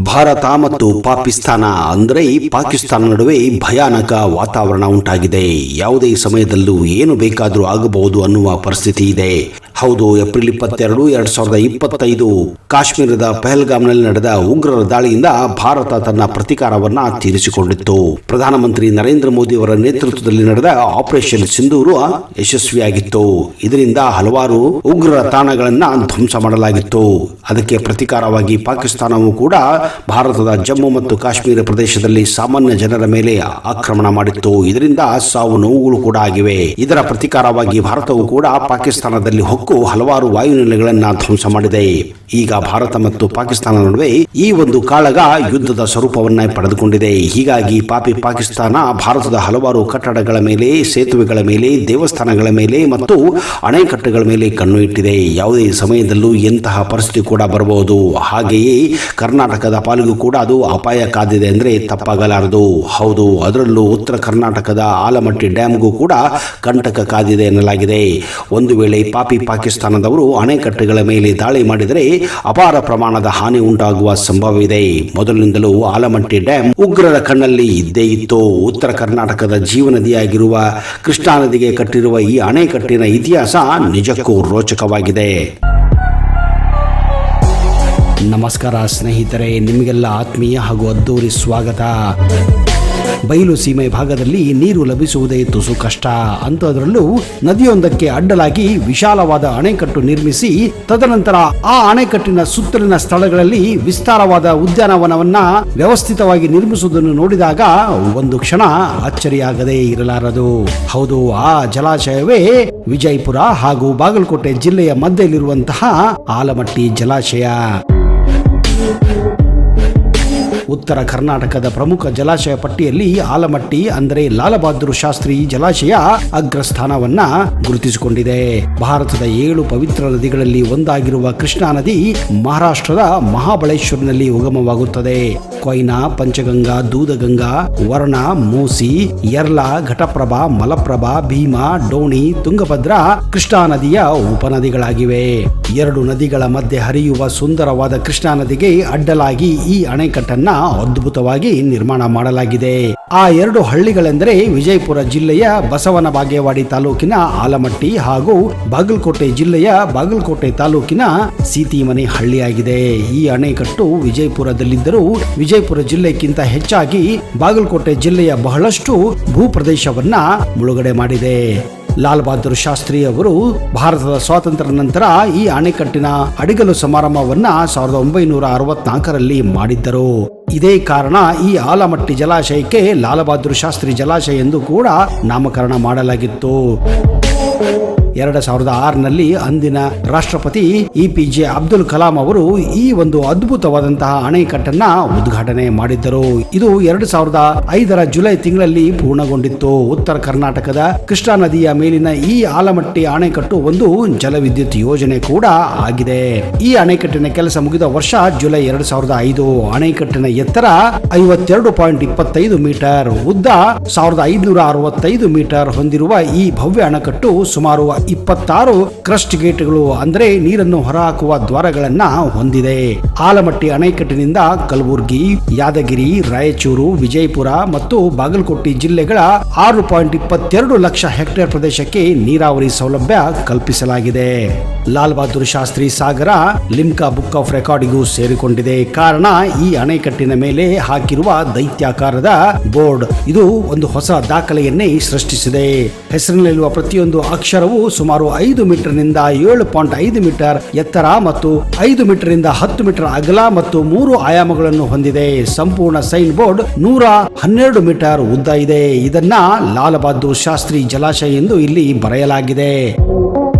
ಭಾರತ ಮತ್ತು ಪಾಕಿಸ್ತಾನ ಅಂದರೆ ಪಾಕಿಸ್ತಾನ ನಡುವೆ ಭಯಾನಕ ವಾತಾವರಣ ಉಂಟಾಗಿದೆ. ಯಾವುದೇ ಸಮಯದಲ್ಲೂ ಏನು ಬೇಕಾದರೂ ಆಗಬಹುದು ಅನ್ನುವ ಪರಿಸ್ಥಿತಿ ಇದೆ. ಹೌದು, ಏಪ್ರಿಲ್ 22, 2025 ಕಾಶ್ಮೀರದ ಪಹಲ್ಗಾಮ್ನಲ್ಲಿ ನಡೆದ ಉಗ್ರರ ದಾಳಿಯಿಂದ ಭಾರತ ತನ್ನ ಪ್ರತೀಕಾರವನ್ನ ತೀರಿಸಿಕೊಂಡಿತ್ತು. ಪ್ರಧಾನಮಂತ್ರಿ ನರೇಂದ್ರ ಮೋದಿ ಅವರ ನೇತೃತ್ವದಲ್ಲಿ ನಡೆದ ಆಪರೇಷನ್ ಸಿಂಧೂರು ಯಶಸ್ವಿಯಾಗಿತ್ತು. ಇದರಿಂದ ಹಲವಾರು ಉಗ್ರರ ತಾಣಗಳನ್ನ ಧ್ವಂಸ ಮಾಡಲಾಗಿತ್ತು. ಅದಕ್ಕೆ ಪ್ರತೀಕಾರವಾಗಿ ಪಾಕಿಸ್ತಾನವು ಕೂಡ ಭಾರತದ ಜಮ್ಮು ಮತ್ತು ಕಾಶ್ಮೀರ ಪ್ರದೇಶದಲ್ಲಿ ಸಾಮಾನ್ಯ ಜನರ ಮೇಲೆ ಆಕ್ರಮಣ ಮಾಡಿತ್ತು. ಇದರಿಂದ ಸಾವು ನೋವುಗಳು ಕೂಡ ಆಗಿವೆ. ಇದರ ಪ್ರತೀಕಾರವಾಗಿ ಭಾರತವು ಕೂಡ ಪಾಕಿಸ್ತಾನದಲ್ಲಿ ಹೊಕ್ಕು ಹಲವಾರು ವಾಯುನೆಲೆಗಳನ್ನ ಧ್ವಂಸ ಮಾಡಿದೆ. ಈಗ ಭಾರತ ಮತ್ತು ಪಾಕಿಸ್ತಾನ ನಡುವೆ ಈ ಒಂದು ಕಾಳಗ ಯುದ್ಧದ ಸ್ವರೂಪವನ್ನ ಪಡೆದುಕೊಂಡಿದೆ. ಹೀಗಾಗಿ ಪಾಕಿಸ್ತಾನ ಭಾರತದ ಹಲವಾರು ಕಟ್ಟಡಗಳ ಮೇಲೆ, ಸೇತುವೆಗಳ ಮೇಲೆ, ದೇವಸ್ಥಾನಗಳ ಮೇಲೆ ಮತ್ತು ಅಣೆಕಟ್ಟುಗಳ ಮೇಲೆ ಕಣ್ಣು ಇಟ್ಟಿದೆ. ಯಾವುದೇ ಸಮಯದಲ್ಲೂ ಎಂತಹ ಪರಿಸ್ಥಿತಿ ಕೂಡ ಬರಬಹುದು. ಹಾಗೆಯೇ ಕರ್ನಾಟಕದ ಪಾಲಿಗೂ ಕೂಡ ಅದು ಅಪಾಯ ಕಾದಿದೆ ಅಂದರೆ ತಪ್ಪಾಗಲಾರದು. ಹೌದು, ಅದರಲ್ಲೂ ಉತ್ತರ ಕರ್ನಾಟಕದ ಆಲಮಟ್ಟಿ ಡ್ಯಾಂಗೂ ಕೂಡ ಕಂಟಕ ಕಾದಿದೆ ಎನ್ನಲಾಗಿದೆ. ಒಂದು ವೇಳೆ ಪಾಕಿಸ್ತಾನದವರು ಅಣೆಕಟ್ಟುಗಳ ಮೇಲೆ ದಾಳಿ ಮಾಡಿದರೆ ಅಪಾರ ಪ್ರಮಾಣದ ಹಾನಿ ಉಂಟಾಗುವ ಸಂಭವವಿದೆ. ಮೊದಲಿನಿಂದಲೂ ಆಲಮಟ್ಟಿ ಡ್ಯಾಂ ಉಗ್ರರ ಕಣ್ಣಲ್ಲಿ ಇದ್ದೇ ಇತ್ತು. ಉತ್ತರ ಕರ್ನಾಟಕದ ಜೀವನದಿಯಾಗಿರುವ ಕೃಷ್ಣಾ ನದಿಗೆ ಕಟ್ಟಿರುವ ಈ ಅಣೆಕಟ್ಟಿನ ಇತಿಹಾಸ ನಿಜಕ್ಕೂ ರೋಚಕವಾಗಿದೆ. ನಮಸ್ಕಾರ ಸ್ನೇಹಿತರೆ, ನಿಮಗೆಲ್ಲ ಆತ್ಮೀಯ ಹಾಗೂ ಅದ್ದೂರಿ ಸ್ವಾಗತ. ಬಯಲು ಸೀಮೆ ಭಾಗದಲ್ಲಿ ನೀರು ಲಭಿಸುವುದೇ ತುಸು ಕಷ್ಟ. ಅಂಥದ್ರಲ್ಲೂ ನದಿಯೊಂದಕ್ಕೆ ಅಡ್ಡಲಾಗಿ ವಿಶಾಲವಾದ ಅಣೆಕಟ್ಟು ನಿರ್ಮಿಸಿ ತದನಂತರ ಆ ಅಣೆಕಟ್ಟಿನ ಸುತ್ತಲಿನ ಸ್ಥಳಗಳಲ್ಲಿ ವಿಸ್ತಾರವಾದ ಉದ್ಯಾನವನವನ್ನ ವ್ಯವಸ್ಥಿತವಾಗಿ ನಿರ್ಮಿಸುವುದನ್ನು ನೋಡಿದಾಗ ಒಂದು ಕ್ಷಣ ಅಚ್ಚರಿಯಾಗದೇ ಇರಲಾರದು. ಹೌದು, ಆ ಜಲಾಶಯವೇ ವಿಜಯಪುರ ಹಾಗೂ ಬಾಗಲಕೋಟೆ ಜಿಲ್ಲೆಯ ಮಧ್ಯದಲ್ಲಿರುವಂತಹ ಆಲಮಟ್ಟಿ ಜಲಾಶಯ. ಉತ್ತರ ಕರ್ನಾಟಕದ ಪ್ರಮುಖ ಜಲಾಶಯ ಪಟ್ಟಿಯಲ್ಲಿ ಆಲಮಟ್ಟಿ ಅಂದರೆ ಲಾಲ್ ಬಹದ್ದೂರ್ ಶಾಸ್ತ್ರಿ ಜಲಾಶಯ ಅಗ್ರಸ್ಥಾನವನ್ನ ಗುರುತಿಸಿಕೊಂಡಿದೆ. ಭಾರತದ 7 ಪವಿತ್ರ ನದಿಗಳಲ್ಲಿ ಒಂದಾಗಿರುವ ಕೃಷ್ಣಾ ನದಿ ಮಹಾರಾಷ್ಟ್ರದ ಮಹಾಬಳೇಶ್ವರನಲ್ಲಿ ಉಗಮವಾಗುತ್ತದೆ. ಕೊಯ್ನಾ, ಪಂಚಗಂಗಾ, ದೂದಗಂಗಾ, ವರ್ಣ, ಮೂಸಿ, ಯರ್ಲಾ, ಘಟಪ್ರಭಾ, ಮಲಪ್ರಭಾ, ಭೀಮಾ, ಡೋಣಿ, ತುಂಗಭದ್ರಾ ಕೃಷ್ಣಾ ನದಿಯ ಉಪನದಿಗಳಾಗಿವೆ. 2 ನದಿಗಳ ಮಧ್ಯೆ ಹರಿಯುವ ಸುಂದರವಾದ ಕೃಷ್ಣಾ ನದಿಗೆ ಅಡ್ಡಲಾಗಿ ಈ ಅಣೆಕಟ್ಟನ್ನ ಅದ್ಭುತವಾಗಿ ನಿರ್ಮಾಣ ಮಾಡಲಾಗಿದೆ. ಆ 2 ಹಳ್ಳಿಗಳೆಂದರೆ ವಿಜಯಪುರ ಜಿಲ್ಲೆಯ ಬಸವನ ಬಾಗೇವಾಡಿ ತಾಲೂಕಿನ ಆಲಮಟ್ಟಿ ಹಾಗೂ ಬಾಗಲಕೋಟೆ ಜಿಲ್ಲೆಯ ಬಾಗಲಕೋಟೆ ತಾಲೂಕಿನ ಸೀತಿಮನೆ ಹಳ್ಳಿಯಾಗಿದೆ. ಈ ಅಣೆಕಟ್ಟು ವಿಜಯಪುರದಲ್ಲಿದ್ದರೂ ವಿಜಯಪುರ ಜಿಲ್ಲೆಗಿಂತ ಹೆಚ್ಚಾಗಿ ಬಾಗಲಕೋಟೆ ಜಿಲ್ಲೆಯ ಬಹಳಷ್ಟು ಭೂಪ್ರದೇಶವನ್ನ ಮುಳುಗಡೆ ಮಾಡಿದೆ. ಲಾಲ್ ಬಹದ್ದೂರ್ ಶಾಸ್ತ್ರಿ ಅವರು ಭಾರತದ ಸ್ವಾತಂತ್ರ್ಯ ನಂತರ ಈ ಅಣೆಕಟ್ಟಿನ ಅಡಿಗಲು ಸಮಾರಂಭವನ್ನ 1964ರಲ್ಲಿ ಮಾಡಿದ್ದರು. ಇದೇ ಕಾರಣ ಈ ಆಲಮಟ್ಟಿ ಜಲಾಶಯಕ್ಕೆ ಲಾಲ್ ಬಹದ್ದೂರ್ ಶಾಸ್ತ್ರಿ ಜಲಾಶಯ ಎಂದು ಕೂಡ ನಾಮಕರಣ ಮಾಡಲಾಗಿತ್ತು. 2006ನಲ್ಲಿ ಅಂದಿನ ರಾಷ್ಟ್ರಪತಿ APJ ಅಬ್ದುಲ್ ಕಲಾಂ ಅವರು ಈ ಒಂದು ಅದ್ಭುತವಾದಂತಹ ಅಣೆಕಟ್ಟನ್ನ ಉದ್ಘಾಟನೆ ಮಾಡಿದ್ದರು. ಇದು 2005ರ ಜುಲೈ ತಿಂಗಳಲ್ಲಿ ಪೂರ್ಣಗೊಂಡಿತ್ತು. ಉತ್ತರ ಕರ್ನಾಟಕದ ಕೃಷ್ಣಾ ನದಿಯ ಮೇಲಿನ ಈ ಆಲಮಟ್ಟಿ ಅಣೆಕಟ್ಟು ಒಂದು ಜಲವಿದ್ಯುತ್ ಯೋಜನೆ ಕೂಡ ಆಗಿದೆ. ಈ ಅಣೆಕಟ್ಟಿನ ಕೆಲಸ ಮುಗಿದ ವರ್ಷ ಜುಲೈ 2005. ಅಣೆಕಟ್ಟಿನ ಎತ್ತರ 52.25 ಮೀಟರ್, ಉದ್ದ 1565 ಮೀಟರ್ ಹೊಂದಿರುವ ಈ ಭವ್ಯ ಅಣೆಕಟ್ಟು ಸುಮಾರು 26 ಕ್ರಸ್ಟ್ ಗೇಟ್ಗಳು ಅಂದರೆ ನೀರನ್ನು ಹೊರಹಾಕುವ ದ್ವಾರಗಳನ್ನ ಹೊಂದಿದೆ. ಆಲಮಟ್ಟಿ ಅಣೆಕಟ್ಟಿನಿಂದ ಕಲಬುರಗಿ, ಯಾದಗಿರಿ, ರಾಯಚೂರು, ವಿಜಯಪುರ ಮತ್ತು ಬಾಗಲಕೋಟೆ ಜಿಲ್ಲೆಗಳ 6.22 ಲಕ್ಷ ಹೆಕ್ಟೇರ್ ಪ್ರದೇಶಕ್ಕೆ ನೀರಾವರಿ ಸೌಲಭ್ಯ ಕಲ್ಪಿಸಲಾಗಿದೆ. ಲಾಲ್ ಬಹದ್ದೂರ್ ಶಾಸ್ತ್ರಿ ಸಾಗರ ಲಿಮ್ಕಾ ಬುಕ್ ಆಫ್ ರೆಕಾರ್ಡಿಗೂ ಸೇರಿಕೊಂಡಿದೆ. ಕಾರಣ ಈ ಅಣೆಕಟ್ಟಿನ ಮೇಲೆ ಹಾಕಿರುವ ದೈತ್ಯಾಕಾರದ ಬೋರ್ಡ್. ಇದು ಒಂದು ಹೊಸ ದಾಖಲೆಯನ್ನೇ ಸೃಷ್ಟಿಸಿದೆ. ಹೆಸರಿನಲ್ಲಿರುವ ಪ್ರತಿಯೊಂದು ಅಕ್ಷರವು ಸುಮಾರು 5 ಮೀಟರ್ನಿಂದ 7.5 ಮೀಟರ್ ಎತ್ತರ ಮತ್ತು 5 ಮೀಟರ್ನಿಂದ 10 ಮೀಟರ್ ಅಗಲ ಮತ್ತು 3 ಆಯಾಮಗಳನ್ನು ಹೊಂದಿದೆ. ಸಂಪೂರ್ಣ ಸೈನ್ ಬೋರ್ಡ್ 112 ಮೀಟರ್ ಉದ್ದ ಇದೆ. ಇದನ್ನ ಲಾಲ್ ಬಹದ್ದೂರ್ ಶಾಸ್ತ್ರಿ ಜಲಾಶಯ ಎಂದು ಇಲ್ಲಿ ಬರೆಯಲಾಗಿದೆ.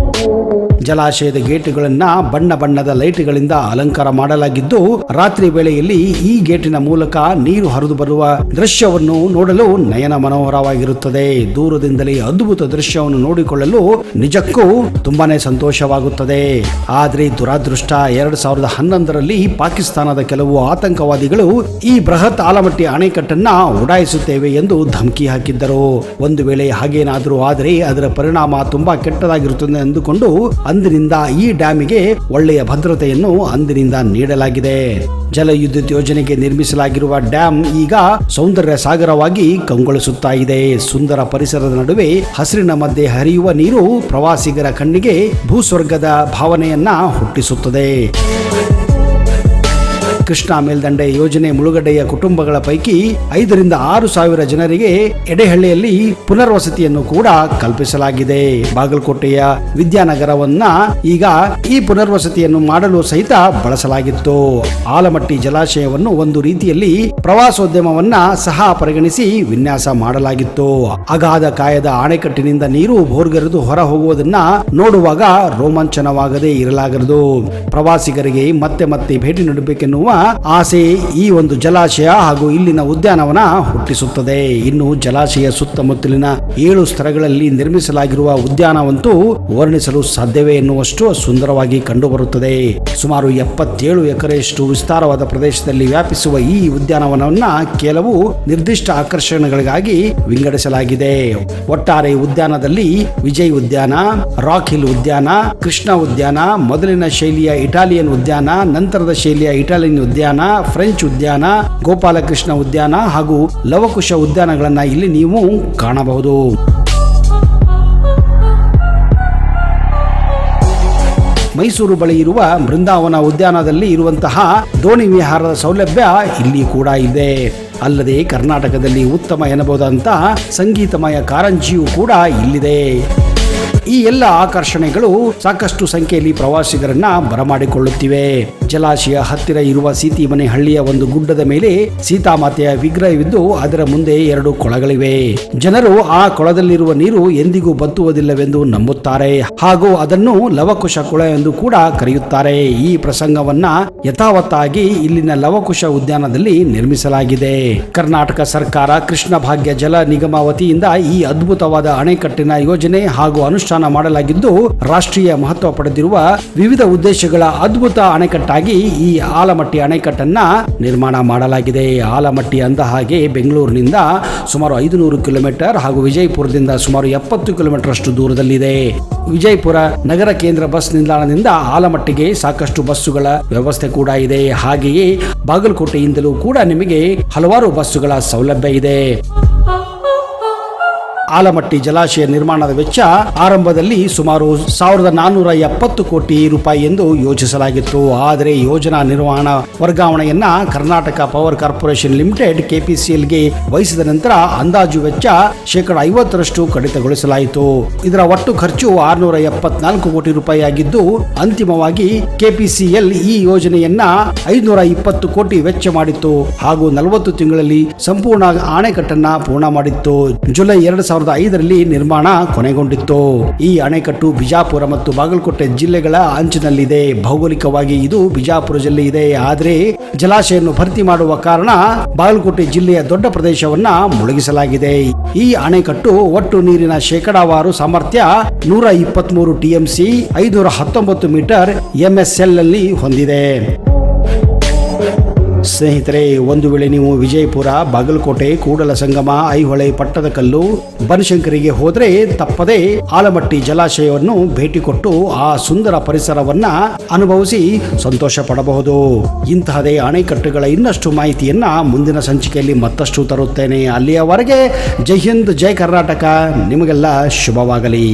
ಜಲಾಶಯದ ಗೇಟುಗಳನ್ನ ಬಣ್ಣ ಬಣ್ಣದ ಲೈಟ್ಗಳಿಂದ ಅಲಂಕಾರ ಮಾಡಲಾಗಿದ್ದು, ರಾತ್ರಿ ವೇಳೆಯಲ್ಲಿ ಈ ಗೇಟಿನ ಮೂಲಕ ನೀರು ಹರಿದು ಬರುವ ದೃಶ್ಯವನ್ನು ನೋಡಲು ನಯನ ಮನೋಹರವಾಗಿರುತ್ತದೆ. ದೂರದಿಂದಲೇ ಅದ್ಭುತ ದೃಶ್ಯವನ್ನು ನೋಡಿಕೊಳ್ಳಲು ನಿಜಕ್ಕೂ ತುಂಬಾನೇ ಸಂತೋಷವಾಗುತ್ತದೆ. ಆದರೆ ದುರಾದೃಷ್ಟ, 2011ರಲ್ಲಿ ಪಾಕಿಸ್ತಾನದ ಕೆಲವು ಆತಂಕವಾದಿಗಳು ಈ ಬೃಹತ್ ಆಲಮಟ್ಟಿ ಅಣೆಕಟ್ಟನ್ನ ಉಡಾಯಿಸುತ್ತೇವೆ ಎಂದು ಧಮಕಿ ಹಾಕಿದ್ದರು. ಒಂದು ವೇಳೆ ಹಾಗೇನಾದರೂ ಆದರೆ ಅದರ ಪರಿಣಾಮ ತುಂಬಾ ಕೆಟ್ಟದಾಗಿರುತ್ತದೆ ಎಂದುಕೊಂಡು ಅಂದಿನಿಂದ ಈ ಡ್ಯಾಮಿಗೆ ಒಳ್ಳೆಯ ಭದ್ರತೆಯನ್ನು ಅಂದಿನಿಂದ ನೀಡಲಾಗಿದೆ. ಜಲವಿದ್ಯುತ್ ಯೋಜನೆಗೆ ನಿರ್ಮಿಸಲಾಗಿರುವ ಡ್ಯಾಂ ಈಗ ಸೌಂದರ್ಯ ಸಾಗರವಾಗಿ ಕಂಗೊಳಿಸುತ್ತಾ ಇದೆ. ಸುಂದರ ಪರಿಸರದ ನಡುವೆ ಹಸಿರಿನ ಮಧ್ಯೆ ಹರಿಯುವ ನೀರು ಪ್ರವಾಸಿಗರ ಕಣ್ಣಿಗೆ ಭೂಸ್ವರ್ಗದ ಭಾವನೆಯನ್ನ ಹುಟ್ಟಿಸುತ್ತದೆ. ಕೃಷ್ಣಾ ಮೇಲ್ದಂಡೆ ಯೋಜನೆ ಮುಳುಗಡೆಯ ಕುಟುಂಬಗಳ ಪೈಕಿ 5 ರಿಂದ 6 ಸಾವಿರ ಜನರಿಗೆ ಎಡೆಹಳ್ಳಿಯಲ್ಲಿ ಪುನರ್ವಸತಿಯನ್ನು ಕೂಡ ಕಲ್ಪಿಸಲಾಗಿದೆ. ಬಾಗಲಕೋಟೆಯ ವಿದ್ಯಾನಗರವನ್ನ ಈಗ ಈ ಪುನರ್ವಸತಿಯನ್ನು ಮಾಡಲು ಸಹಿತ ಬಳಸಲಾಗಿತ್ತು. ಆಲಮಟ್ಟಿ ಜಲಾಶಯವನ್ನು ಒಂದು ರೀತಿಯಲ್ಲಿ ಪ್ರವಾಸೋದ್ಯಮವನ್ನ ಸಹ ಪರಿಗಣಿಸಿ ವಿನ್ಯಾಸ ಮಾಡಲಾಗಿತ್ತು. ಅಗಾಧ ಕಾಯದ ಅಣೆಕಟ್ಟಿನಿಂದ ನೀರು ಭೋರ್ಗರೆದು ಹೊರ ಹೋಗುವುದನ್ನ ನೋಡುವಾಗ ರೋಮಾಂಚನವಾಗದೇ ಇರಲಾಗದು. ಪ್ರವಾಸಿಗರಿಗೆ ಮತ್ತೆ ಮತ್ತೆ ಭೇಟಿ ನೀಡಬೇಕೆನ್ನುವ ಆಸೆ ಈ ಒಂದು ಜಲಾಶಯ ಹಾಗೂ ಇಲ್ಲಿನ ಉದ್ಯಾನವನ ಹುಟ್ಟಿಸುತ್ತದೆ. ಇನ್ನು ಜಲಾಶಯ ಸುತ್ತಮುತ್ತಲಿನ 7 ಸ್ತರಗಳಲ್ಲಿ ನಿರ್ಮಿಸಲಾಗಿರುವ ಉದ್ಯಾನವಂತೂ ವರ್ಣಿಸಲು ಸಾಧ್ಯವೇ ಎನ್ನುವಷ್ಟು ಸುಂದರವಾಗಿ ಕಂಡುಬರುತ್ತದೆ. ಸುಮಾರು 77 ಎಕರೆಯಷ್ಟು ವಿಸ್ತಾರವಾದ ಪ್ರದೇಶದಲ್ಲಿ ವ್ಯಾಪಿಸುವ ಈ ಉದ್ಯಾನವನವನ್ನ ಕೆಲವು ನಿರ್ದಿಷ್ಟ ಆಕರ್ಷಣೆಗಳಿಗಾಗಿ ವಿಂಗಡಿಸಲಾಗಿದೆ. ಒಟ್ಟಾರೆ ಉದ್ಯಾನದಲ್ಲಿ ವಿಜಯ್ ಉದ್ಯಾನ, ರಾಕ್ ಹಿಲ್ ಉದ್ಯಾನ, ಕೃಷ್ಣ ಉದ್ಯಾನ, ಮೊದಲಿನ ಶೈಲಿಯ ಇಟಾಲಿಯನ್ ಉದ್ಯಾನ, ನಂತರದ ಶೈಲಿಯ ಇಟಾಲಿಯನ್ ಉದ್ಯಾನ, ಫ್ರೆಂಚ್ ಉದ್ಯಾನ, ಗೋಪಾಲಕೃಷ್ಣ ಉದ್ಯಾನ ಹಾಗೂ ಲವಕುಶ ಉದ್ಯಾನಗಳನ್ನ ಇಲ್ಲಿ ನೀವು ಕಾಣಬಹುದು. ಮೈಸೂರು ಬಳಿ ಇರುವ ಬೃಂದಾವನ ಉದ್ಯಾನದಲ್ಲಿ ಇರುವಂತಹ ದೋಣಿ ವಿಹಾರದ ಸೌಲಭ್ಯ ಇಲ್ಲಿ ಕೂಡ ಇದೆ. ಅಲ್ಲದೆ ಕರ್ನಾಟಕದಲ್ಲಿ ಉತ್ತಮ ಎನ್ನಬಹುದಂತಹ ಸಂಗೀತಮಯ ಕಾರಂಜಿಯೂ ಕೂಡ ಇಲ್ಲಿದೆ. ಈ ಎಲ್ಲ ಆಕರ್ಷಣೆಗಳು ಸಾಕಷ್ಟು ಸಂಖ್ಯೆಯಲ್ಲಿ ಪ್ರವಾಸಿಗರನ್ನ ಬರಮಾಡಿಕೊಳ್ಳುತ್ತಿವೆ. ಜಲಾಶಯ ಹತ್ತಿರ ಇರುವ ಸೀತಿಮನೆ ಹಳ್ಳಿಯ ಒಂದು ಗುಡ್ಡದ ಮೇಲೆ ಸೀತಾಮಾತೆಯ ವಿಗ್ರಹವಿದ್ದು ಅದರ ಮುಂದೆ 2 ಕೊಳಗಳಿವೆ. ಜನರು ಆ ಕೊಳದಲ್ಲಿರುವ ನೀರು ಎಂದಿಗೂ ಬತ್ತುವುದಿಲ್ಲವೆಂದು ನಂಬುತ್ತಾರೆ ಹಾಗೂ ಅದನ್ನು ಲವಕುಶ ಕೊಳ ಎಂದು ಕೂಡ ಕರೆಯುತ್ತಾರೆ. ಈ ಪ್ರಸಂಗವನ್ನ ಯಥಾವತ್ತಾಗಿ ಇಲ್ಲಿನ ಲವಕುಶ ಉದ್ಯಾನದಲ್ಲಿ ನಿರ್ಮಿಸಲಾಗಿದೆ. ಕರ್ನಾಟಕ ಸರ್ಕಾರ ಕೃಷ್ಣ ಭಾಗ್ಯ ಜಲ ನಿಗಮ ವತಿಯಿಂದ ಈ ಅದ್ಭುತವಾದ ಅಣೆಕಟ್ಟಿನ ಯೋಜನೆ ಹಾಗೂ ಅನುಷ್ಠಾನ ಮಾಡಲಾಗಿದ್ದು ರಾಷ್ಟ್ರೀಯ ಮಹತ್ವ ಪಡೆದಿರುವ ವಿವಿಧ ಉದ್ದೇಶಗಳ ಅದ್ಭುತ ಅಣೆಕಟ್ಟಾಗಿ ಈ ಆಲಮಟ್ಟಿ ಅಣೆಕಟ್ಟನ್ನ ನಿರ್ಮಾಣ ಮಾಡಲಾಗಿದೆ. ಆಲಮಟ್ಟಿ ಅಂದ ಹಾಗೆ ಬೆಂಗಳೂರಿನಿಂದ ಸುಮಾರು 500 ಕಿಲೋಮೀಟರ್ ಹಾಗೂ ವಿಜಯಪುರದಿಂದ ಸುಮಾರು 70 ಕಿಲೋಮೀಟರ್ ಅಷ್ಟು ದೂರದಲ್ಲಿದೆ. ವಿಜಯಪುರ ನಗರ ಕೇಂದ್ರ ಬಸ್ ನಿಲ್ದಾಣದಿಂದ ಆಲಮಟ್ಟಿಗೆ ಸಾಕಷ್ಟು ಬಸ್ಸುಗಳ ವ್ಯವಸ್ಥೆ ಕೂಡ ಇದೆ. ಹಾಗೆಯೇ ಬಾಗಲಕೋಟೆಯಿಂದಲೂ ಕೂಡ ನಿಮಗೆ ಹಲವಾರು ಬಸ್ಸುಗಳ ಸೌಲಭ್ಯ ಇದೆ. ಆಲಮಟ್ಟಿ ಜಲಾಶಯ ನಿರ್ಮಾಣದ ವೆಚ್ಚ ಆರಂಭದಲ್ಲಿ ಸುಮಾರು 1470 ಕೋಟಿ ರೂಪಾಯಿ ಎಂದು ಯೋಚಿಸಲಾಗಿತ್ತು. ಆದರೆ ಯೋಜನಾ ನಿರ್ವಹಣಾ ವರ್ಗಾವಣೆಯನ್ನ ಕರ್ನಾಟಕ ಪವರ್ ಕಾರ್ಪೊರೇಷನ್ ಲಿಮಿಟೆಡ್ ಕೆಪಿಸಿಎಲ್ಗೆ ವಹಿಸಿದ ನಂತರ ಅಂದಾಜು ವೆಚ್ಚ 50% ಕಡಿತಗೊಳಿಸಲಾಯಿತು. ಇದರ ಒಟ್ಟು ಖರ್ಚು 674 ಕೋಟಿ ರೂಪಾಯಿ ಆಗಿದ್ದು ಅಂತಿಮವಾಗಿ ಕೆಪಿಸಿಎಲ್ ಈ ಯೋಜನೆಯನ್ನ 520 ಕೋಟಿ ವೆಚ್ಚ ಮಾಡಿತ್ತು ಹಾಗೂ 40 ತಿಂಗಳಲ್ಲಿ ಸಂಪೂರ್ಣ ಅಣೆಕಟ್ಟನ್ನ ಪೂರ್ಣ ಮಾಡಿತ್ತು. ಜುಲೈ 2005ರಲ್ಲಿ ನಿರ್ಮಾಣ ಕೊನೆಗೊಂಡಿತ್ತು. ಈ ಅಣೆಕಟ್ಟು ಬಿಜಾಪುರ ಮತ್ತು ಬಾಗಲಕೋಟೆ ಜಿಲ್ಲೆಗಳ ಅಂಚಿನಲ್ಲಿದೆ. ಭೌಗೋಳಿಕವಾಗಿ ಇದು ಬಿಜಾಪುರ ಜಿಲ್ಲೆ ಇದೆ. ಆದರೆ ಜಲಾಶಯವನ್ನು ಭರ್ತಿ ಮಾಡುವ ಕಾರಣ ಬಾಗಲಕೋಟೆ ಜಿಲ್ಲೆಯ ದೊಡ್ಡ ಪ್ರದೇಶವನ್ನ ಮುಳುಗಿಸಲಾಗಿದೆ. ಈ ಅಣೆಕಟ್ಟು ಒಟ್ಟು ನೀರಿನ ಶೇಕಡಾವಾರು ಸಾಮರ್ಥ್ಯ 123 ಟಿಎಂಸಿ 519 ಮೀಟರ್ ಎಂಎಸ್ಎಲ್ ಅಲ್ಲಿ ಹೊಂದಿದೆ. ಸ್ನೇಹಿತರೆ, ಒಂದು ವೇಳೆ ನೀವು ವಿಜಯಪುರ, ಬಾಗಲಕೋಟೆ, ಕೂಡಲಸಂಗಮ, ಐಹೊಳೆ, ಪಟ್ಟದಕಲ್ಲು, ಬನಶಂಕರಿಗೆ ಹೋದರೆ ತಪ್ಪದೆ ಆಲಮಟ್ಟಿ ಜಲಾಶಯವನ್ನು ಭೇಟಿ ಕೊಟ್ಟು ಆ ಸುಂದರ ಪರಿಸರವನ್ನ ಅನುಭವಿಸಿ ಸಂತೋಷ ಪಡಬಹುದು. ಇಂತಹದೇ ಅಣೆಕಟ್ಟುಗಳ ಇನ್ನಷ್ಟು ಮಾಹಿತಿಯನ್ನ ಮುಂದಿನ ಸಂಚಿಕೆಯಲ್ಲಿ ಮತ್ತಷ್ಟು ತರುತ್ತೇನೆ. ಅಲ್ಲಿಯವರೆಗೆ ಜೈ ಹಿಂದ್, ಜೈ ಕರ್ನಾಟಕ. ನಿಮಗೆಲ್ಲ ಶುಭವಾಗಲಿ.